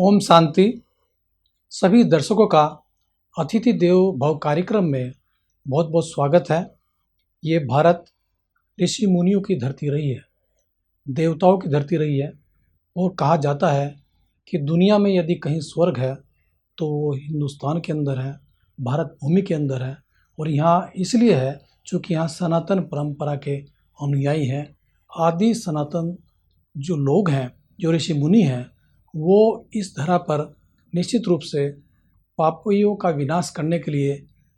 ओम शांति। सभी दर्शकों का अतिथि देवो भव कार्यक्रम में बहुत बहुत स्वागत है। ये भारत ऋषि मुनियों की धरती रही है, देवताओं की धरती रही है और कहा जाता है कि दुनिया में यदि कहीं स्वर्ग है तो वो हिंदुस्तान के अंदर है, भारत भूमि के अंदर है। और यहाँ इसलिए है चूँकि यहाँ सनातन परंपरा के अनुयायी हैं। आदि सनातन जो लोग हैं, जो ऋषि मुनि हैं, वो इस धरा पर निश्चित रूप से पापियों का विनाश करने के लिए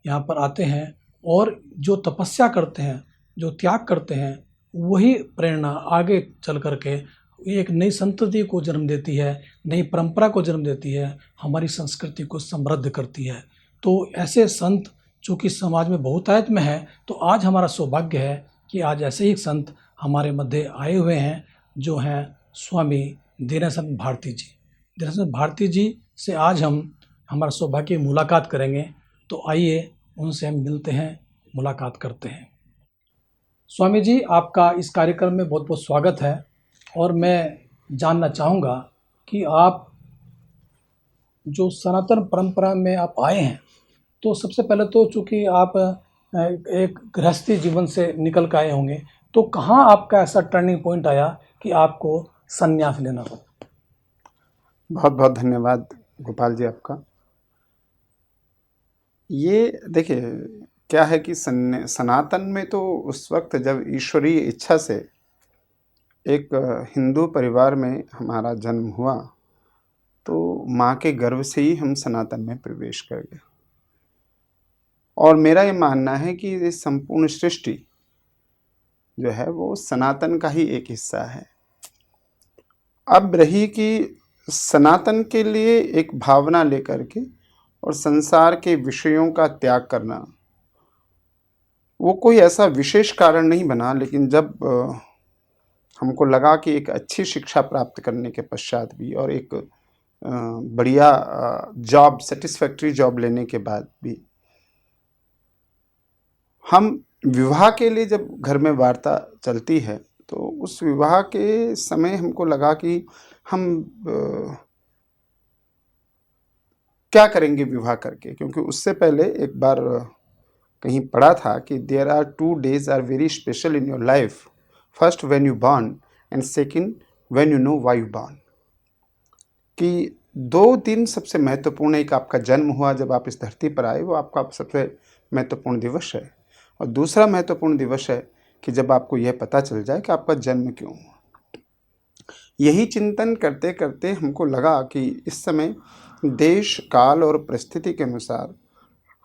यहाँ पर आते हैं और जो तपस्या करते हैं, जो त्याग करते हैं, वही प्रेरणा आगे चल करके एक नई संतति को जन्म देती है, नई परंपरा को जन्म देती है, हमारी संस्कृति को समृद्ध करती है। तो ऐसे संत चूँकि समाज में बहुतायत में है, तो आज हमारा सौभाग्य है कि आज ऐसे ही संत हमारे मध्य आए हुए हैं, जो हैं स्वामी दीनसंत भारती जी। दीनसंत भारती जी से आज हमारा सौभाग्य मुलाकात करेंगे। तो आइए उनसे हम मिलते हैं, मुलाकात करते हैं। स्वामी जी, आपका इस कार्यक्रम में बहुत बहुत स्वागत है। और मैं जानना चाहूँगा कि आप जो सनातन परंपरा में आप आए हैं, तो सबसे पहले तो चूँकि आप एक गृहस्थी जीवन से निकल कर आए होंगे, तो कहाँ आपका ऐसा टर्निंग पॉइंट आया कि आपको संन्यास लेना पड़ा? बहुत बहुत धन्यवाद गोपाल जी आपका। ये देखिए, क्या है कि सनातन में तो उस वक्त जब ईश्वरीय इच्छा से एक हिंदू परिवार में हमारा जन्म हुआ, तो माँ के गर्भ से ही हम सनातन में प्रवेश कर गए। और मेरा ये मानना है कि ये संपूर्ण सृष्टि जो है वो सनातन का ही एक हिस्सा है। अब रही कि सनातन के लिए एक भावना लेकर के और संसार के विषयों का त्याग करना, वो कोई ऐसा विशेष कारण नहीं बना। लेकिन जब हमको लगा कि एक अच्छी शिक्षा प्राप्त करने के पश्चात भी और एक बढ़िया जॉब, सेटिस्फैक्ट्री जॉब लेने के बाद भी हम विवाह के लिए जब घर में वार्ता चलती है, तो उस विवाह के समय हमको लगा कि हम क्या करेंगे विवाह करके। क्योंकि उससे पहले एक बार कहीं पढ़ा था कि there are 2 days are very special in your life, first when you born and second when you know why you born. कि 2 दिन सबसे महत्वपूर्ण है। एक आपका जन्म हुआ, जब आप इस धरती पर आए, वो आपका सबसे महत्वपूर्ण दिवस है। और दूसरा महत्वपूर्ण दिवस है कि जब आपको यह पता चल जाए कि आपका जन्म क्यों हुआ। यही चिंतन करते करते हमको लगा कि इस समय देश, काल और परिस्थिति के अनुसार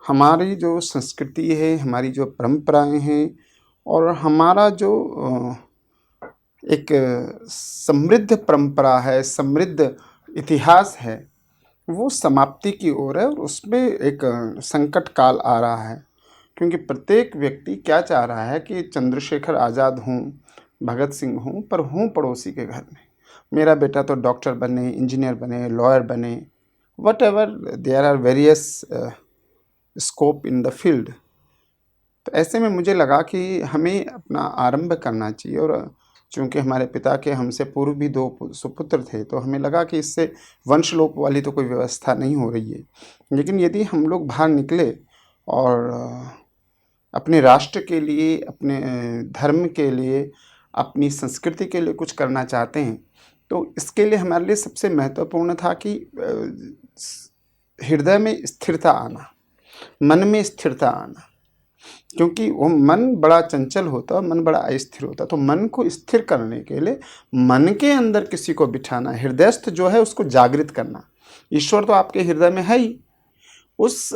हमारी जो संस्कृति है, हमारी जो परंपराएं हैं और हमारा जो एक समृद्ध परंपरा है, समृद्ध इतिहास है, वो समाप्ति की ओर है। और उसमें एक संकट काल आ रहा है। क्योंकि प्रत्येक व्यक्ति क्या चाह रहा है कि चंद्रशेखर आज़ाद हूँ, भगत सिंह हूँ, पर हूँ पड़ोसी के घर में। मेरा बेटा तो डॉक्टर बने, इंजीनियर बने, लॉयर बने, whatever, there are various scope in the field. तो ऐसे में मुझे लगा कि हमें अपना आरंभ करना चाहिए। और चूँकि हमारे पिता के हमसे पूर्व भी 2 सुपुत्र थे, तो हमें लगा कि इससे वंशलोप वाली तो कोई व्यवस्था नहीं हो रही है। लेकिन यदि हम लोग बाहर निकले और अपने राष्ट्र के लिए, अपने धर्म के लिए, अपनी संस्कृति के लिए कुछ करना चाहते हैं, तो इसके लिए हमारे लिए सबसे महत्वपूर्ण था कि हृदय में स्थिरता आना, मन में स्थिरता आना। क्योंकि वो मन बड़ा चंचल होता, मन बड़ा अस्थिर होता। तो मन को स्थिर करने के लिए मन के अंदर किसी को बिठाना, हृदयस्थ जो है उसको जागृत करना। ईश्वर तो आपके हृदय में है ही। उस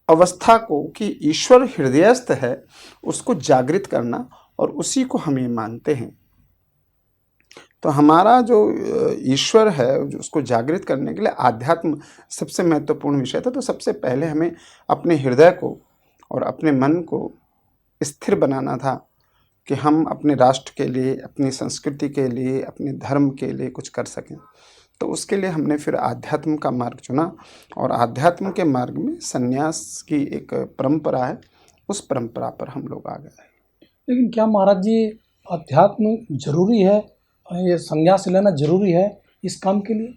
अवस्था को कि ईश्वर हृदयस्थ है, उसको जागृत करना, और उसी को हम ये मानते हैं। तो हमारा जो ईश्वर है, उसको जागृत करने के लिए आध्यात्म सबसे महत्वपूर्ण विषय था। तो सबसे पहले हमें अपने हृदय को और अपने मन को स्थिर बनाना था कि हम अपने राष्ट्र के लिए, अपनी संस्कृति के लिए, अपने धर्म के लिए कुछ कर सकें। तो उसके लिए हमने फिर आध्यात्म का मार्ग चुना। और आध्यात्म के मार्ग में संन्यास की एक परंपरा है, उस परंपरा पर हम लोग आ गए। लेकिन क्या महाराज जी, अध्यात्म जरूरी है? ये संन्यास लेना जरूरी है इस काम के लिए?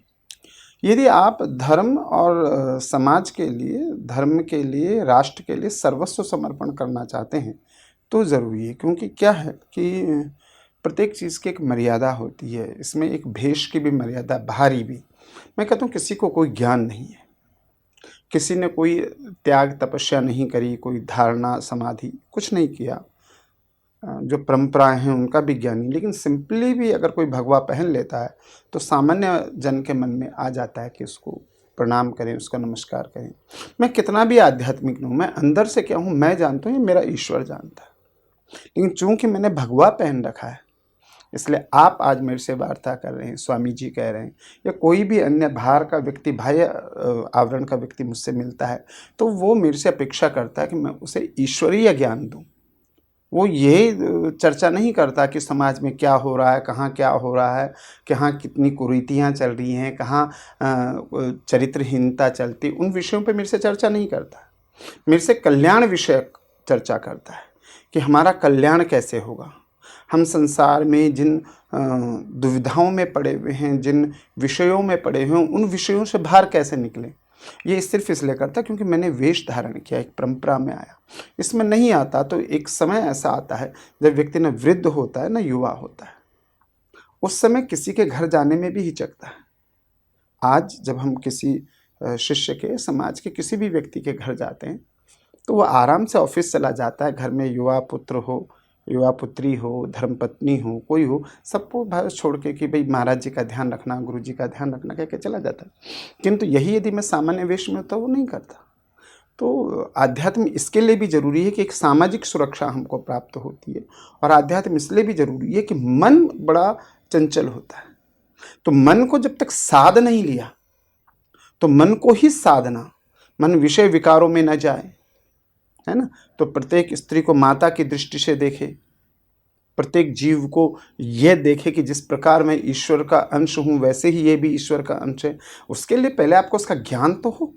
यदि आप धर्म और समाज के लिए, धर्म के लिए, राष्ट्र के लिए सर्वस्व समर्पण करना चाहते हैं तो ज़रूरी है, क्योंकि क्या है कि प्रत्येक चीज़ की एक मर्यादा होती है। इसमें एक भेष की भी मर्यादा, बाहरी भी। मैं कहता हूँ किसी को कोई ज्ञान नहीं है, किसी ने कोई त्याग तपस्या नहीं करी, कोई धारणा समाधि कुछ नहीं किया। जो परंपराएं हैं उनका भी ज्ञान नहीं, लेकिन सिंपली भी अगर कोई भगवा पहन लेता है तो सामान्य जन के मन में आ जाता है कि उसको प्रणाम करें, उसका नमस्कार करें। मैं कितना भी आध्यात्मिक न हूँ, मैं अंदर से क्या हूँ मैं जानता हूँ, ये मेरा ईश्वर जानता है। लेकिन चूंकि मैंने भगवा पहन रखा है, इसलिए आप आज मेरे से वार्ता कर रहे हैं, स्वामी जी कह रहे हैं, या कोई भी अन्य बाहर का व्यक्ति, बाह्य आवरण का व्यक्ति मुझसे मिलता है तो वो मेरे से अपेक्षा करता है कि मैं उसे ईश्वरीय ज्ञान दूँ। वो ये चर्चा नहीं करता कि समाज में क्या हो रहा है, कहाँ क्या हो रहा है, कहाँ कितनी कुरीतियाँ चल रही हैं, कहाँ चरित्रहीनता चलती, उन विषयों पे मेरे से चर्चा नहीं करता। मेरे से कल्याण विषयक चर्चा करता है कि हमारा कल्याण कैसे होगा। हम संसार में जिन दुविधाओं में पड़े हुए हैं, जिन विषयों में पड़े हुए हैं, उन विषयों से बाहर कैसे निकलें। ये सिर्फ इसलिए करता क्योंकि मैंने वेश धारण किया, एक परंपरा में आया। इसमें नहीं आता तो एक समय ऐसा आता है जब व्यक्ति न वृद्ध होता है न युवा होता है, उस समय किसी के घर जाने में भी हिचकता है। आज जब हम किसी शिष्य के, समाज के किसी भी व्यक्ति के घर जाते हैं तो वो आराम से ऑफिस चला जाता है। घर में युवा पुत्र हो, युवा पुत्री हो, धर्मपत्नी हो, कोई हो, सबको बाहर छोड़ के कि भाई महाराज जी का ध्यान रखना, गुरु जी का ध्यान रखना कह के चला जाता है। किंतु यही यदि मैं सामान्य वेश में होता वो नहीं करता। तो आध्यात्म इसके लिए भी जरूरी है कि एक सामाजिक सुरक्षा हमको प्राप्त होती है, और आध्यात्म इसलिए भी जरूरी है कि मन बड़ा चंचल होता है। तो मन को जब तक साध नहीं लिया, तो मन को ही साधना, मन विषय विकारों में न जाए, है ना। तो प्रत्येक स्त्री को माता की दृष्टि से देखे, प्रत्येक जीव को यह देखे कि जिस प्रकार मैं ईश्वर का अंश हूं वैसे ही ये भी ईश्वर का अंश है। उसके लिए पहले आपको उसका ज्ञान तो हो।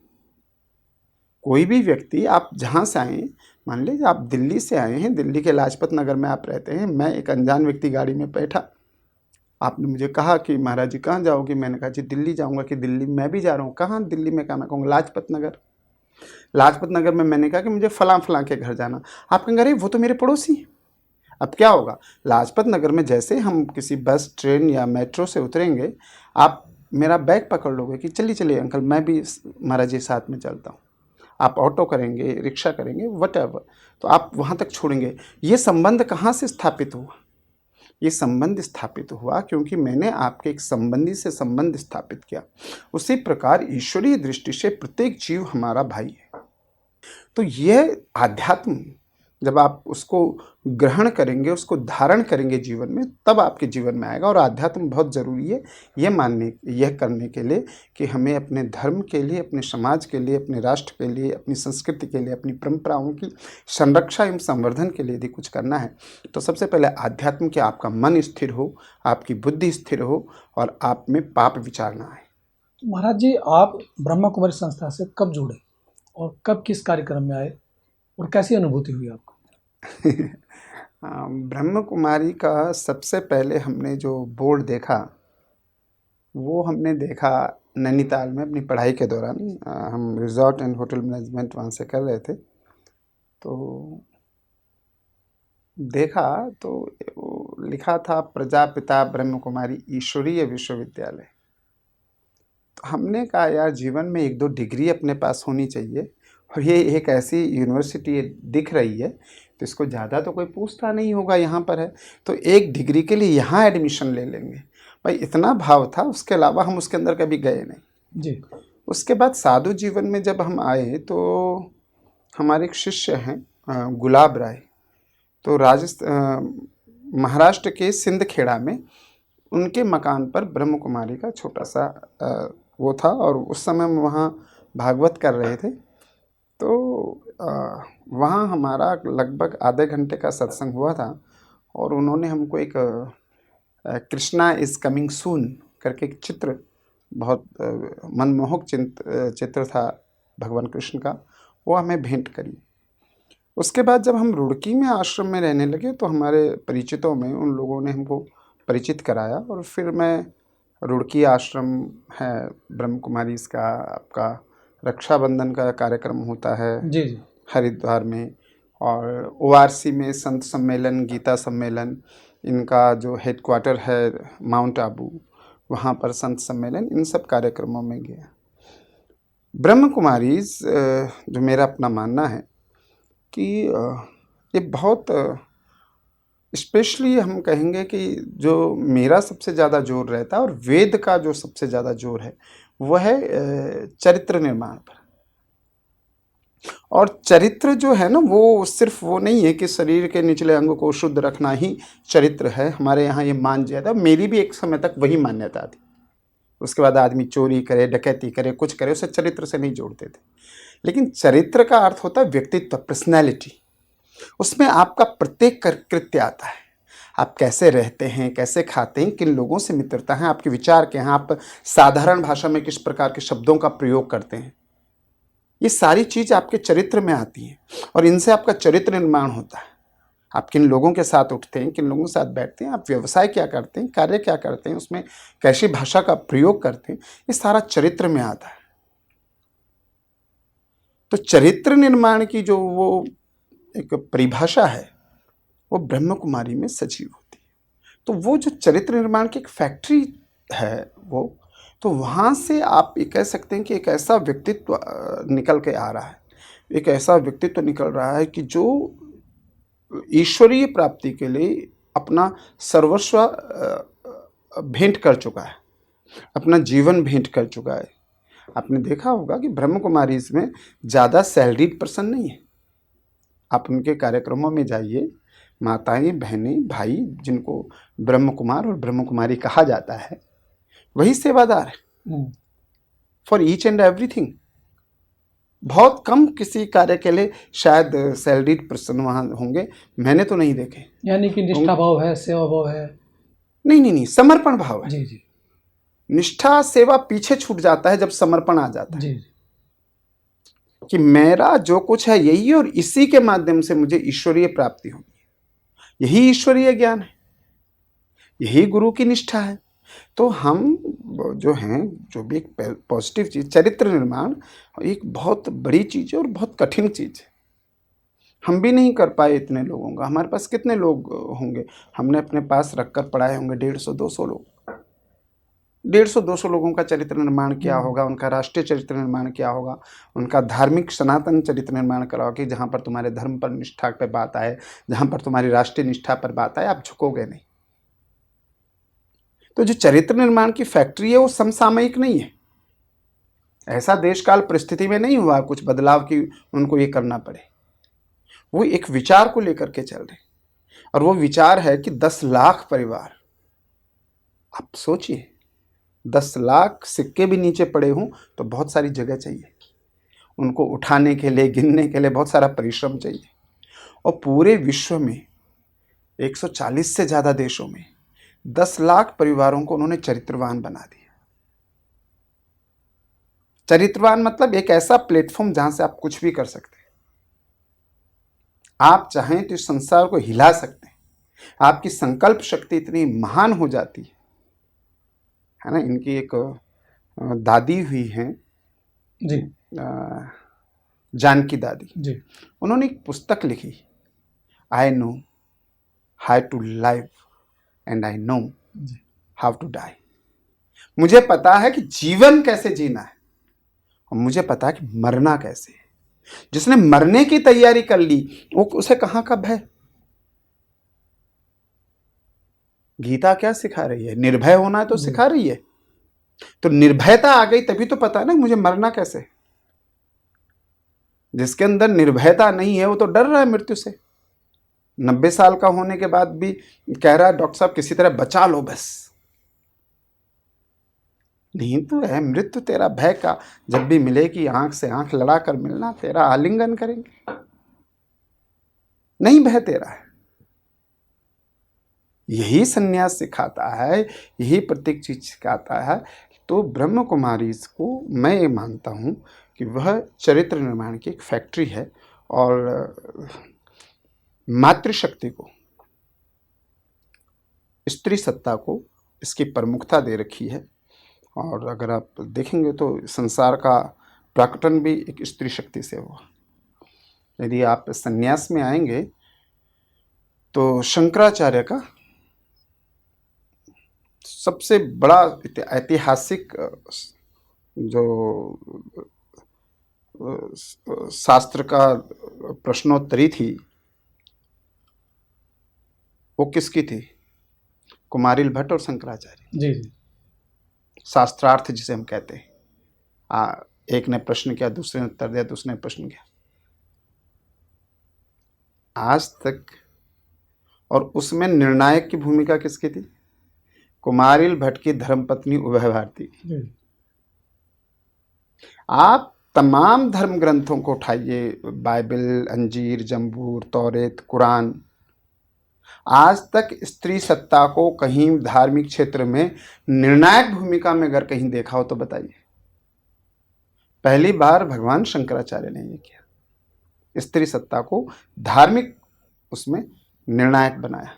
कोई भी व्यक्ति, आप जहां से आए, मान लीजिए आप दिल्ली से आए हैं, दिल्ली के लाजपत नगर में आप रहते हैं, मैं एक अनजान व्यक्ति गाड़ी में बैठा, आपने मुझे कहा कि महाराज जी कहाँ जाओगे, मैंने कहा जी दिल्ली जाऊंगा। कि दिल्ली मैं भी जा रहा हूँ। कहाँ दिल्ली में? कहा, मैं कहूँगा लाजपत नगर। लाजपत नगर में मैंने कहा कि मुझे फलां फलां के घर जाना। आप कहेंगे अरे वो तो मेरे पड़ोसी हैं। अब क्या होगा, लाजपत नगर में जैसे हम किसी बस, ट्रेन या मेट्रो से उतरेंगे, आप मेरा बैग पकड़ लोगे कि चलिए चलिए अंकल, मैं भी महाराज जी साथ में चलता हूँ। आप ऑटो करेंगे, रिक्शा करेंगे, वटएवर, तो आप वहाँ तक छोड़ेंगे। ये संबंध कहाँ से स्थापित हुआ? ये संबंध स्थापित हुआ क्योंकि मैंने आपके एक संबंधी से संबंध स्थापित किया। उसी प्रकार ईश्वरीय दृष्टि से प्रत्येक जीव हमारा भाई है। तो यह आध्यात्म जब आप उसको ग्रहण करेंगे, उसको धारण करेंगे जीवन में, तब आपके जीवन में आएगा। और आध्यात्म बहुत ज़रूरी है यह करने के लिए कि हमें अपने धर्म के लिए, अपने समाज के लिए, अपने राष्ट्र के लिए, अपनी संस्कृति के लिए, अपनी परंपराओं की संरक्षा एवं संवर्धन के लिए यदि कुछ करना है तो सबसे पहले आध्यात्म के आपका मन स्थिर हो, आपकी बुद्धि स्थिर हो और आप में पाप विचार ना आए। महाराज जी, आप ब्रह्मा कुमारी संस्था से कब जुड़े और कब किस कार्यक्रम में आए और कैसी अनुभूति हुई आपको? ब्रह्म कुमारी का सबसे पहले हमने जो बोर्ड देखा, वो हमने देखा नैनीताल में अपनी पढ़ाई के दौरान। हम रिजॉर्ट एंड होटल मैनेजमेंट वहाँ से कर रहे थे, तो देखा तो वो लिखा था प्रजापिता ब्रह्म कुमारी ईश्वरीय विश्वविद्यालय। तो हमने कहा यार जीवन में एक दो डिग्री अपने पास होनी चाहिए, और ये एक ऐसी यूनिवर्सिटी दिख रही है तो इसको ज़्यादा तो कोई पूछता नहीं होगा, यहाँ पर है तो एक डिग्री के लिए यहाँ एडमिशन ले लेंगे। भाई इतना भाव था, उसके अलावा हम उसके अंदर कभी गए नहीं जी। उसके बाद साधु जीवन में जब हम आए तो हमारे एक शिष्य हैं गुलाब राय, तो महाराष्ट्र के सिंदखेड़ा में उनके मकान पर ब्रह्म कुमारी का छोटा सा वो था, और उस समय हम वहाँ भागवत कर रहे थे। तो वहाँ हमारा लगभग आधे घंटे का सत्संग हुआ था, और उन्होंने हमको एक कृष्णा इज़ कमिंग सून करके एक चित्र, बहुत मनमोहक चित्र था भगवान कृष्ण का, वो हमें भेंट करी। उसके बाद जब हम रुड़की में आश्रम में रहने लगे तो हमारे परिचितों में उन लोगों ने हमको परिचित कराया, और फिर मैं रुड़की आश्रम है ब्रह्म कुमारी, इसका आपका रक्षाबंधन का कार्यक्रम होता है जी जी। हरिद्वार में, और ओआरसी में संत सम्मेलन, गीता सम्मेलन, इनका जो हेडक्वार्टर है माउंट आबू, वहाँ पर संत सम्मेलन, इन सब कार्यक्रमों में गया। ब्रह्म कुमारीज जो मेरा अपना मानना है कि ये बहुत स्पेशली हम कहेंगे कि जो मेरा सबसे ज़्यादा जोर रहता है और वेद का जो सबसे ज़्यादा जोर है वह है चरित्र निर्माण पर। और चरित्र जो है ना, वो सिर्फ वो नहीं है कि शरीर के निचले अंग को शुद्ध रखना ही चरित्र है। हमारे यहाँ ये मान जाता, मेरी भी एक समय तक वही मान्यता थी। उसके बाद आदमी चोरी करे, डकैती करे, कुछ करे, उसे चरित्र से नहीं जोड़ते थे। लेकिन चरित्र का अर्थ होता है व्यक्तित्व, पर्सनैलिटी। उसमें आपका प्रत्येक कृत्य आता है। आप कैसे रहते हैं, कैसे खाते हैं, किन लोगों से मित्रता है, आपके विचार क्या हैं, आप साधारण भाषा में किस प्रकार के शब्दों का प्रयोग करते हैं, ये सारी चीज़ आपके चरित्र में आती हैं और इनसे आपका चरित्र निर्माण होता है। आप किन लोगों के साथ उठते हैं, किन लोगों के साथ बैठते हैं, आप व्यवसाय क्या करते हैं, कार्य क्या करते हैं, उसमें कैसी भाषा का प्रयोग करते हैं, ये सारा चरित्र में आता है। तो चरित्र निर्माण की जो वो एक परिभाषा है वो ब्रह्म कुमारी में सजीव होती है। तो वो जो चरित्र निर्माण की एक फैक्ट्री है वो, तो वहाँ से आप ये कह सकते हैं कि एक ऐसा व्यक्तित्व निकल के आ रहा है, एक ऐसा व्यक्तित्व निकल रहा है कि जो ईश्वरीय प्राप्ति के लिए अपना सर्वस्व भेंट कर चुका है, अपना जीवन भेंट कर चुका है। आपने देखा होगा कि ब्रह्म कुमारी इसमें ज़्यादा सैलरीड पर्सन नहीं है। आप उनके कार्यक्रमों में जाइए, माताएं, बहनें, भाई जिनको ब्रह्म कुमार और ब्रह्म कुमारी कहा जाता है, वही सेवादार है फॉर ईच एंड एवरीथिंग। बहुत कम किसी कार्य के लिए शायद सैलरीड पर्सन वहाँ होंगे, मैंने तो नहीं देखे। यानी कि निष्ठा भाव है, सेवा भाव है। नहीं, समर्पण भाव है। जी जी। निष्ठा सेवा पीछे छूट जाता है जब समर्पण आ जाता है। जी। कि मेरा जो कुछ है यही, और इसी के माध्यम से मुझे ईश्वरीय प्राप्ति होगी, यही ईश्वरीय ज्ञान है, यही गुरु की निष्ठा है। तो हम जो हैं, जो भी एक पॉजिटिव चीज़, चरित्र निर्माण एक बहुत बड़ी चीज़ है और बहुत कठिन चीज़ है। हम भी नहीं कर पाए इतने लोगों का। हमारे पास कितने लोग होंगे, हमने अपने पास रखकर पढ़ाए होंगे 150-200 लोग। 150-200 लोगों का चरित्र निर्माण क्या होगा, उनका राष्ट्रीय चरित्र निर्माण क्या होगा, उनका धार्मिक सनातन चरित्र निर्माण करा होगा कि जहाँ पर तुम्हारे धर्म पर निष्ठा पर बात आए, जहाँ पर तुम्हारी राष्ट्रीय निष्ठा पर बात आए, आप झुकोगे नहीं। तो जो चरित्र निर्माण की फैक्ट्री है वो समसामयिक नहीं है। ऐसा देश काल परिस्थिति में नहीं हुआ कुछ बदलाव की उनको ये करना पड़े। वो एक विचार को लेकर के चल रहे, और वो विचार है कि 10 लाख परिवार, आप सोचिए 10 लाख सिक्के भी नीचे पड़े हों तो बहुत सारी जगह चाहिए, उनको उठाने के लिए, गिनने के लिए बहुत सारा परिश्रम चाहिए। और पूरे विश्व में 140 से ज़्यादा देशों में 10 लाख परिवारों को उन्होंने चरित्रवान बना दिया। चरित्रवान मतलब एक ऐसा प्लेटफॉर्म जहां से आप कुछ भी कर सकते हैं। आप चाहें तो इस संसार को हिला सकते हैं। आपकी संकल्प शक्ति इतनी महान हो जाती है ना। इनकी एक दादी हुई हैं जी, जानकी दादी जी। उन्होंने एक पुस्तक लिखी, I know how to live and I know how to die. मुझे पता है कि जीवन कैसे जीना है और मुझे पता है कि मरना कैसे है। जिसने मरने की तैयारी कर ली वो उसे कहां का भय। गीता क्या सिखा रही है, निर्भय होना तो सिखा रही है। तो निर्भयता आ गई तभी तो पता है ना मुझे मरना कैसे। जिसके अंदर निर्भयता नहीं है वो तो डर रहा है मृत्यु से। 90 साल का होने के बाद भी कह रहा है डॉक्टर साहब किसी तरह बचा लो बस। नहीं तो है मृत्यु तेरा भय का, जब भी मिलेगी आंख से आंख लड़ा कर मिलना, तेरा आलिंगन करेंगे, नहीं भय तेरा है। यही सन्यास सिखाता है, यही प्रत्येक चीज सिखाता है। तो ब्रह्म कुमारी को मैं ये मानता हूँ कि वह चरित्र निर्माण की एक फैक्ट्री है और मातृशक्ति को, स्त्री सत्ता को इसकी प्रमुखता दे रखी है। और अगर आप देखेंगे तो संसार का प्रकटन भी एक स्त्री शक्ति से हुआ। यदि आप संन्यास में आएंगे तो शंकराचार्य का सबसे बड़ा ऐतिहासिक जो शास्त्र का प्रश्नोत्तरी थी वो किसकी थी? कुमारिल भट्ट और शंकराचार्य। जी जी। शास्त्रार्थ जिसे हम कहते हैं, एक ने प्रश्न किया, दूसरे ने उत्तर दिया, दूसरे ने प्रश्न किया। आज तक, और उसमें निर्णायक की भूमिका किसकी थी? कुमारिल भट्ट की धर्मपत्नी उभय भारती। आप तमाम धर्म ग्रंथों को उठाइए, बाइबल, अंजीर, जंबूर, तौरेत, कुरान, आज तक स्त्री सत्ता को कहीं धार्मिक क्षेत्र में निर्णायक भूमिका में अगर कहीं देखा हो तो बताइए। पहली बार भगवान शंकराचार्य ने ये किया, स्त्री सत्ता को धार्मिक उसमें निर्णायक बनाया।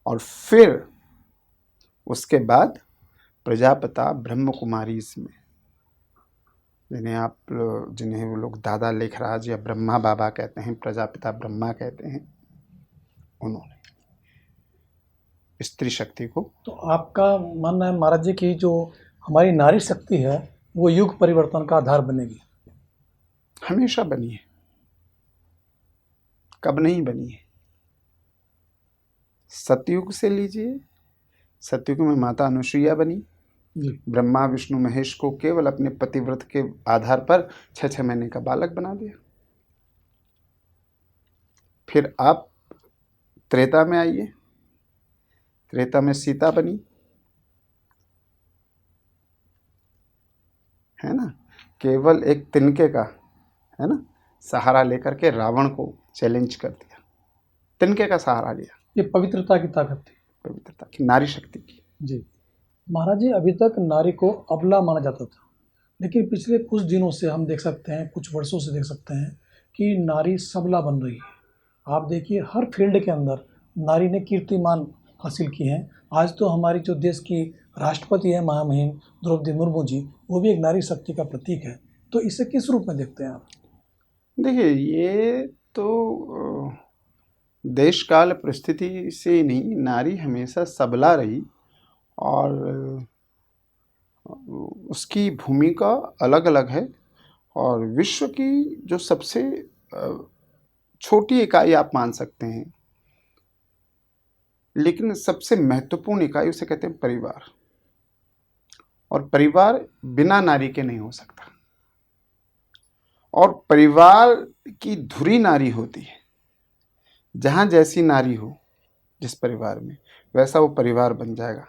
और फिर उसके बाद प्रजापिता ब्रह्म कुमारी इसमें, जिन्हें वो लोग दादा लेखराज या ब्रह्मा बाबा कहते हैं, प्रजापिता ब्रह्मा कहते हैं, उन्होंने स्त्री शक्ति को। तो आपका मानना है महाराज जी की जो हमारी नारी शक्ति है वो युग परिवर्तन का आधार बनेगी? हमेशा बनी है, कब नहीं बनी है। सतयुग से लीजिए, सतयुग में माता अनुसुईया बनी, ब्रह्मा विष्णु महेश को केवल अपने पतिव्रत के आधार पर 6 महीने का बालक बना दिया। फिर आप त्रेता में आइए, त्रेता में सीता बनी, है ना, केवल एक तिनके का, है ना, सहारा लेकर के रावण को चैलेंज कर दिया, तिनके का सहारा लिया। ये पवित्रता की ताकत थी, पवित्रता की, नारी शक्ति की। जी महाराज जी, अभी तक नारी को अबला माना जाता था, लेकिन पिछले कुछ दिनों से हम देख सकते हैं, कुछ वर्षों से देख सकते हैं कि नारी सबला बन रही है। आप देखिए हर फील्ड के अंदर नारी ने कीर्तिमान हासिल किए हैं। आज तो हमारी जो देश की राष्ट्रपति है महामहिम द्रौपदी मुर्मू जी, वो भी एक नारी शक्ति का प्रतीक है। तो इसे किस रूप में देखते हैं आप? देखिए, ये तो देश काल परिस्थिति से नहीं, नारी हमेशा सबला रही और उसकी भूमिका अलग अलग है। और विश्व की जो सबसे छोटी इकाई आप मान सकते हैं, लेकिन सबसे महत्वपूर्ण इकाई उसे कहते हैं परिवार। और परिवार बिना नारी के नहीं हो सकता। और परिवार की धुरी नारी होती है। जहाँ जैसी नारी हो जिस परिवार में, वैसा वो परिवार बन जाएगा।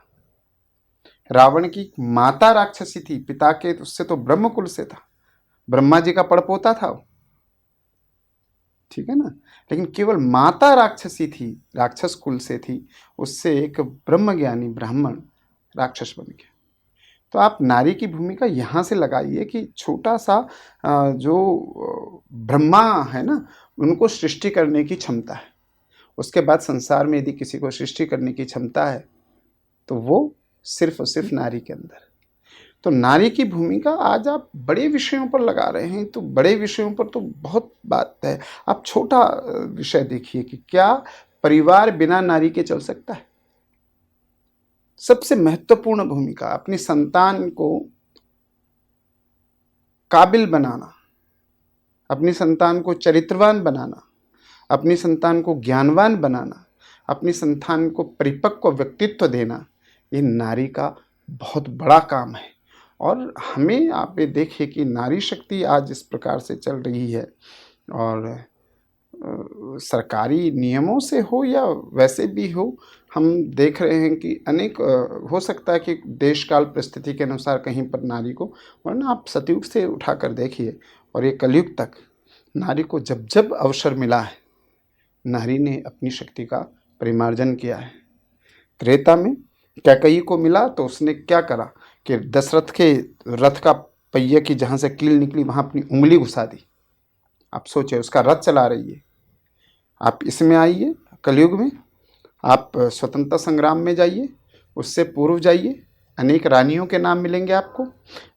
रावण की माता राक्षसी थी, पिता के उससे तो ब्रह्मकुल से था, ब्रह्मा जी का पड़पोता था वो, ठीक है ना, लेकिन केवल माता राक्षसी थी, राक्षस कुल से थी, उससे एक ब्रह्मज्ञानी ब्राह्मण राक्षस बन गया। तो आप नारी की भूमिका यहाँ से लगाइए कि छोटा सा जो ब्रह्मा है ना, उनको सृष्टि करने की क्षमता है। उसके बाद संसार में यदि किसी को सृष्टि करने की क्षमता है तो वो सिर्फ और सिर्फ नारी के अंदर। तो नारी की भूमिका आज आप बड़े विषयों पर लगा रहे हैं, तो बड़े विषयों पर तो बहुत बात है। आप छोटा विषय देखिए कि क्या परिवार बिना नारी के चल सकता है। सबसे महत्वपूर्ण भूमिका अपनी संतान को काबिल बनाना, अपनी संतान को चरित्रवान बनाना, अपनी संतान को ज्ञानवान बनाना, अपनी संतान को परिपक्व व्यक्तित्व देना, ये नारी का बहुत बड़ा काम है। और हमें आप ये देखिए कि नारी शक्ति आज इस प्रकार से चल रही है, और सरकारी नियमों से हो या वैसे भी हो, हम देख रहे हैं कि अनेक हो सकता है कि देश काल परिस्थिति के अनुसार कहीं पर नारी को, वरना आप सतयुग से उठाकर देखिए और ये कलयुग तक नारी को जब जब अवसर मिला है, नारी ने अपनी शक्ति का परिमार्जन किया है। त्रेता में कैकेयी को मिला तो उसने क्या करा कि दशरथ के रथ का पहिए की जहाँ से कील निकली वहाँ अपनी उंगली घुसा दी। आप सोचिए, उसका रथ चला रही है। आप इसमें आइए कलयुग में, आप स्वतंत्रता संग्राम में जाइए, उससे पूर्व जाइए, अनेक रानियों के नाम मिलेंगे आपको,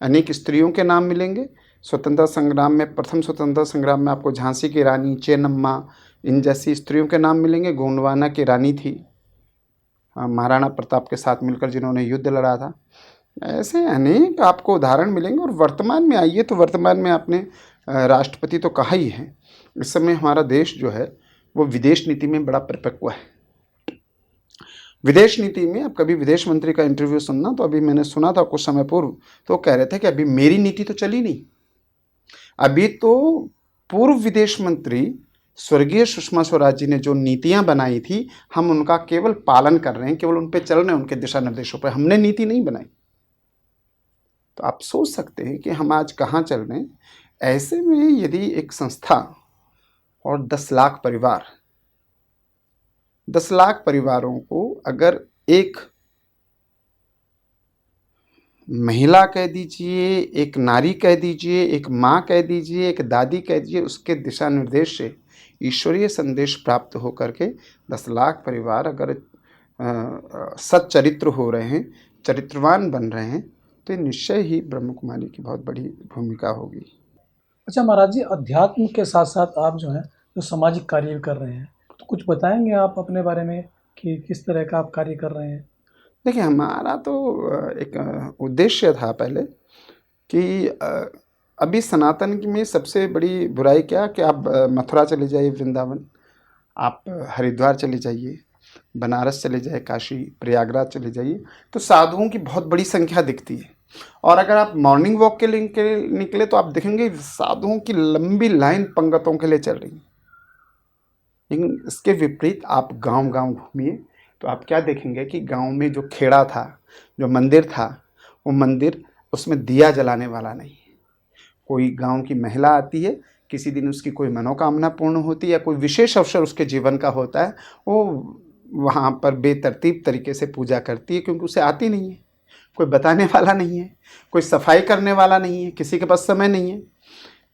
अनेक स्त्रियों के नाम मिलेंगे। स्वतंत्रता संग्राम में, प्रथम स्वतंत्रता संग्राम में आपको झांसी की रानी, चेन्नम्मा, इन जैसी स्त्रियों के नाम मिलेंगे। गोंडवाना की रानी थी, महाराणा प्रताप के साथ मिलकर जिन्होंने युद्ध लड़ा था। ऐसे अनेक आपको उदाहरण मिलेंगे। और वर्तमान में आइए तो वर्तमान में आपने राष्ट्रपति तो कहा ही है। इस समय हमारा देश जो है वो विदेश नीति में बड़ा परिपक्व है। विदेश नीति में आप कभी विदेश मंत्री का इंटरव्यू सुनना, तो अभी मैंने सुना था कुछ समय पूर्व, तो कह रहे थे कि अभी मेरी नीति तो चली नहीं, अभी तो पूर्व विदेश मंत्री स्वर्गीय सुषमा स्वराज जी ने जो नीतियां बनाई थी हम उनका केवल पालन कर रहे हैं, केवल उन पे चल रहे हैं, उनके दिशा निर्देशों पर। हमने नीति नहीं बनाई। तो आप सोच सकते हैं कि हम आज कहाँ चल रहे हैं। ऐसे में यदि एक संस्था और 10 लाख परिवार, 10 लाख परिवारों को अगर एक महिला कह दीजिए, एक नारी कह दीजिए, एक माँ कह दीजिए, एक दादी कह दीजिए, उसके दिशा निर्देश से ईश्वरीय संदेश प्राप्त होकर के 10 लाख परिवार अगर सच्चरित्र हो रहे हैं, चरित्रवान बन रहे हैं, तो ये निश्चय ही ब्रह्म कुमारी की बहुत बड़ी भूमिका होगी। अच्छा महाराज जी, अध्यात्म के साथ साथ आप जो हैं जो सामाजिक कार्य भी कर रहे हैं, तो कुछ बताएंगे आप अपने बारे में कि किस तरह का आप कार्य कर रहे हैं? देखिए, हमारा तो एक उद्देश्य था पहले कि अभी सनातन में सबसे बड़ी बुराई क्या कि आप मथुरा चले जाइए, वृंदावन, आप हरिद्वार चले जाइए, बनारस चले जाए, काशी प्रयागराज चले जाइए, तो साधुओं की बहुत बड़ी संख्या दिखती है। और अगर आप मॉर्निंग वॉक के लिए निकले तो आप देखेंगे साधुओं की लंबी लाइन पंगतों के लिए चल रही है। लेकिन इसके विपरीत आप गांव-गांव घूमिए तो आप क्या देखेंगे कि गांव में जो खेड़ा था, जो मंदिर था, वो मंदिर, उसमें दिया जलाने वाला नहीं है। कोई गांव की महिला आती है, किसी दिन उसकी कोई मनोकामना पूर्ण होती है या कोई विशेष अवसर उसके जीवन का होता है, वो वहाँ पर बेतरतीब तरीके से पूजा करती है, क्योंकि उसे आती नहीं है, कोई बताने वाला नहीं है, कोई सफाई करने वाला नहीं है, किसी के पास समय नहीं है।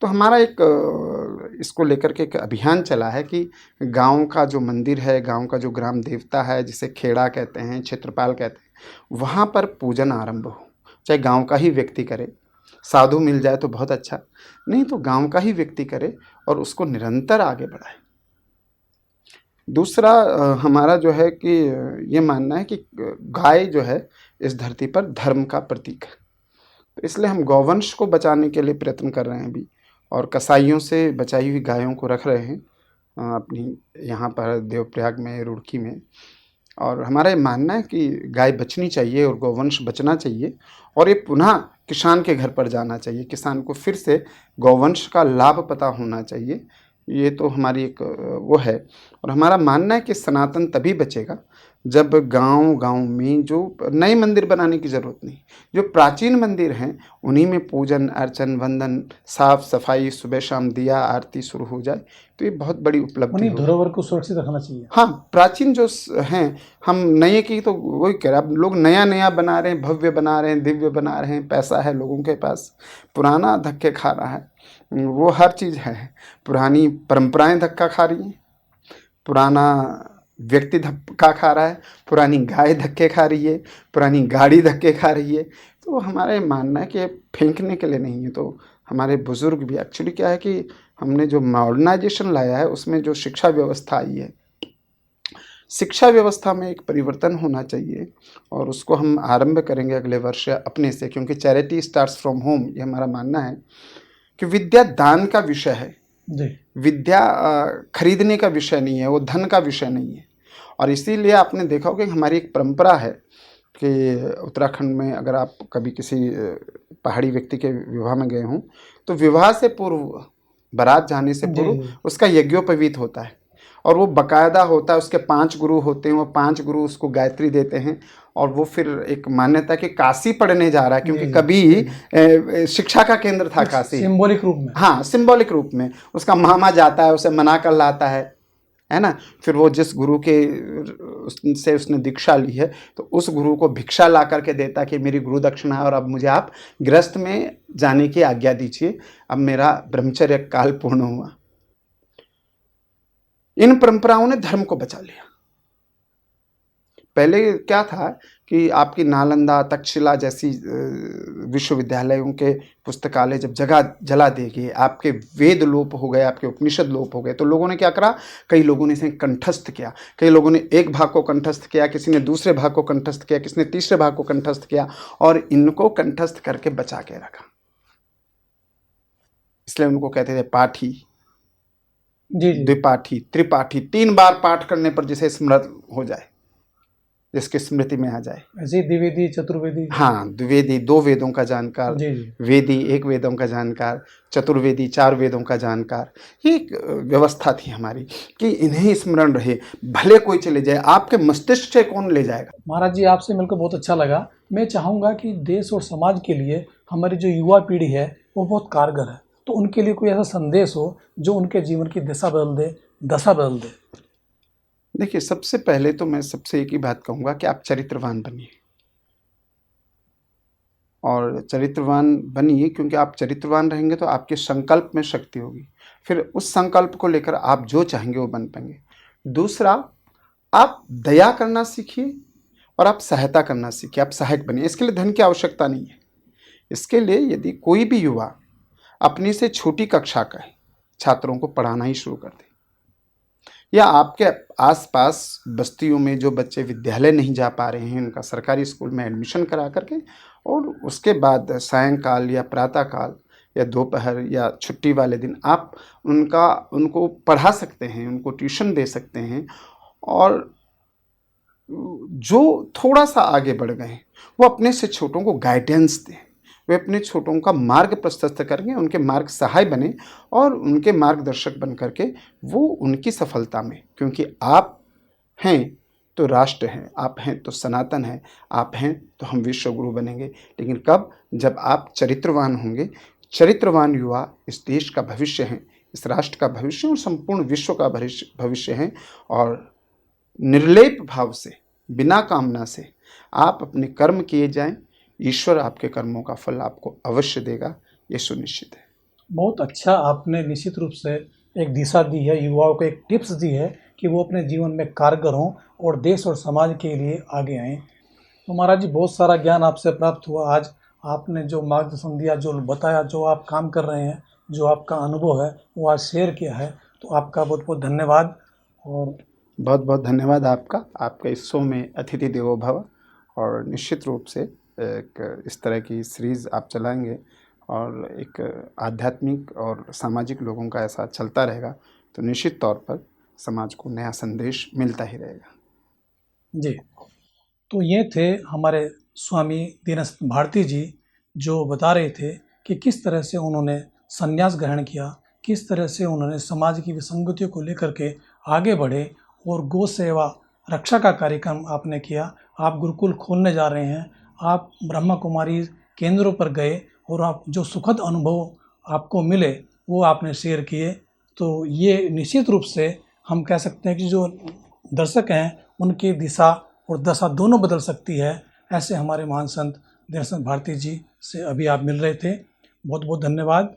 तो हमारा एक इसको लेकर के एक अभियान चला है कि गांव का जो मंदिर है, गांव का जो ग्राम देवता है, जिसे खेड़ा कहते हैं, क्षेत्रपाल कहते हैं, वहाँ पर पूजन आरंभ हो। चाहे गांव का ही व्यक्ति करे, साधु मिल जाए तो बहुत अच्छा, नहीं तो गांव का ही व्यक्ति करे और उसको निरंतर आगे बढ़ाए। दूसरा हमारा जो है कि ये मानना है कि गाय जो है इस धरती पर धर्म का प्रतीक है, तो इसलिए हम गौवंश को बचाने के लिए प्रयत्न कर रहे हैं अभी, और कसाईयों से बचाई हुई गायों को रख रहे हैं अपनी यहाँ पर देवप्रयाग में, रुड़की में। और हमारा ये मानना है कि गाय बचनी चाहिए और गौवंश बचना चाहिए, और ये पुनः किसान के घर पर जाना चाहिए, किसान को फिर से गौवंश का लाभ पता होना चाहिए। ये तो हमारी एक वो है। और हमारा मानना है कि सनातन तभी बचेगा जब गांव-गांव में जो नए मंदिर बनाने की ज़रूरत नहीं, जो प्राचीन मंदिर हैं उन्हीं में पूजन अर्चन वंदन साफ सफाई सुबह शाम दिया आरती शुरू हो जाए, तो ये बहुत बड़ी उपलब्धि उन्हीं होगी। धरोहर को सुरक्षित रखना चाहिए। हाँ, प्राचीन जो हैं, हम नए की तो वही कह रहे हैं, अब लोग नया नया बना रहे हैं, भव्य बना रहे हैं, दिव्य बना रहे हैं, पैसा है लोगों के पास, पुराना धक्के खा रहा है। वो हर चीज़ है, पुरानी परंपराएं धक्का खा रही हैं, पुराना व्यक्ति धक्का खा रहा है, पुरानी गाय धक्के खा रही है, पुरानी गाड़ी धक्के खा रही है। तो हमारा ये मानना है कि फेंकने के लिए नहीं है। तो हमारे बुजुर्ग भी एक्चुअली क्या है कि हमने जो मॉडर्नाइजेशन लाया है उसमें जो शिक्षा व्यवस्था आई है, शिक्षा व्यवस्था में एक परिवर्तन होना चाहिए, और उसको हम आरंभ करेंगे अगले वर्ष अपने से, क्योंकि चैरिटी स्टार्ट्स फ्रॉम होम, ये हमारा मानना है कि विद्या दान का विषय है। विद्या खरीदने का विषय नहीं है, वो धन का विषय नहीं है। और इसीलिए आपने देखा होगा कि हमारी एक परंपरा है कि उत्तराखंड में अगर आप कभी किसी पहाड़ी व्यक्ति के विवाह में गए हों, तो विवाह से पूर्व, बारात जाने से पूर्व उसका यज्ञोपवीत होता है, और वो बकायदा होता है। उसके 5 गुरु होते हैं, वो 5 गुरु उसको गायत्री देते हैं, और वो फिर एक मान्यता कि काशी पढ़ने जा रहा है, क्योंकि कभी शिक्षा का केंद्र था काशी, सिंबॉलिक रूप में। हाँ, सिंबॉलिक रूप में उसका मामा जाता है, उसे मना कर लाता है ना। फिर वो जिस गुरु के से उसने दीक्षा ली है, तो उस गुरु को भिक्षा ला करके देता कि मेरी गुरु दक्षिणा है, और अब मुझे आप गृहस्थ में जाने की आज्ञा दीजिए, अब मेरा ब्रह्मचर्य काल पूर्ण हुआ। इन परंपराओं ने धर्म को बचा लिया। पहले क्या था कि आपकी नालंदा, तक्षशिला जैसी विश्वविद्यालयों के पुस्तकालय जब जला दिए गए, आपके वेद लोप हो गए, आपके उपनिषद लोप हो गए, तो लोगों ने क्या करा, कई लोगों ने इसे कंठस्थ किया, कई लोगों ने एक भाग को कंठस्थ किया, किसी ने दूसरे भाग को कंठस्थ किया, किसी ने तीसरे भाग को कंठस्थ किया, और इनको कंठस्थ करके बचा के रखा। इसलिए उनको कहते थे पाठी, जी जी द्विपाठी, त्रिपाठी, 3 बार पाठ करने पर जिसे स्मृत हो जाए, जिसके स्मृति में आ जाए। ऐसे द्विवेदी चतुर्वेदी। हाँ, द्विवेदी, 2 वेदों का जानकार, जी जी वेदी 1 वेदों का जानकार, चतुर्वेदी 4 वेदों का जानकार। ये एक व्यवस्था थी हमारी कि इन्हें स्मरण रहे, भले कोई चले जाए, आपके मस्तिष्क से कौन ले जाएगा। महाराज जी, आपसे मिलकर बहुत अच्छा लगा। मैं चाहूँगा कि देश और समाज के लिए हमारी जो युवा पीढ़ी है वो बहुत कारगर है, तो उनके लिए कोई ऐसा संदेश हो जो उनके जीवन की दिशा बदल दे, दशा बदल दे। देखिए, सबसे पहले तो मैं सबसे एक ही बात कहूँगा कि आप चरित्रवान बनिए, और चरित्रवान बनिए क्योंकि आप चरित्रवान रहेंगे तो आपके संकल्प में शक्ति होगी, फिर उस संकल्प को लेकर आप जो चाहेंगे वो बन पाएंगे। दूसरा, आप दया करना सीखिए और आप सहायता करना सीखिए, आप सहायक बनिए। इसके लिए धन की आवश्यकता नहीं है। इसके लिए यदि कोई भी युवा अपनी से छोटी कक्षा का छात्रों को पढ़ाना ही शुरू कर दे, या आपके आसपास बस्तियों में जो बच्चे विद्यालय नहीं जा पा रहे हैं उनका सरकारी स्कूल में एडमिशन करा करके, और उसके बाद सायंकाल या प्रातःकाल या दोपहर या छुट्टी वाले दिन आप उनको पढ़ा सकते हैं, उनको ट्यूशन दे सकते हैं। और जो थोड़ा सा आगे बढ़ गए वो अपने से छोटों को गाइडेंस दें, वे अपने छोटों का मार्ग प्रशस्त करेंगे, उनके मार्ग सहाय बने और उनके मार्गदर्शक बन करके वो उनकी सफलता में, क्योंकि आप हैं तो राष्ट्र है, आप हैं तो सनातन है, आप हैं तो हम विश्व गुरु बनेंगे। लेकिन कब? जब आप चरित्रवान होंगे। चरित्रवान युवा इस देश का भविष्य हैं, इस राष्ट्र का भविष्य और संपूर्ण विश्व का भविष्य हैं। और निर्लेप भाव से, बिना कामना से आप अपने कर्म किए जाएं, ईश्वर आपके कर्मों का फल आपको अवश्य देगा, ये सुनिश्चित है। बहुत अच्छा, आपने निश्चित रूप से एक दिशा दी है, युवाओं को एक टिप्स दी है कि वो अपने जीवन में कारगर हों और देश और समाज के लिए आगे आएँ। तो महाराज जी, बहुत सारा ज्ञान आपसे प्राप्त हुआ आज। आपने जो मार्गदर्शन दिया, जो बताया, जो आप काम कर रहे हैं, जो आपका अनुभव है वो आज शेयर किया है, तो आपका बहुत बहुत धन्यवाद। और बहुत बहुत धन्यवाद आपका इस शो में अतिथि देवो भव। और निश्चित रूप से एक इस तरह की सीरीज़ आप चलाएंगे और एक आध्यात्मिक और सामाजिक लोगों का ऐसा चलता रहेगा तो निश्चित तौर पर समाज को नया संदेश मिलता ही रहेगा। जी, तो ये थे हमारे स्वामी दीननाथ भारती जी, जो बता रहे थे कि किस तरह से उन्होंने संन्यास ग्रहण किया, किस तरह से उन्होंने समाज की विसंगतियों को लेकर के आगे बढ़े और गौ सेवा रक्षा का कार्यक्रम आपने किया। आप गुरुकुल खोलने जा रहे हैं, आप ब्रह्मा कुमारी केंद्रों पर गए और आप जो सुखद अनुभव आपको मिले वो आपने शेयर किए। तो ये निश्चित रूप से हम कह सकते हैं कि जो दर्शक हैं उनकी दिशा और दशा दोनों बदल सकती है। ऐसे हमारे महान संत दीननाथ भारती जी से अभी आप मिल रहे थे। बहुत बहुत धन्यवाद।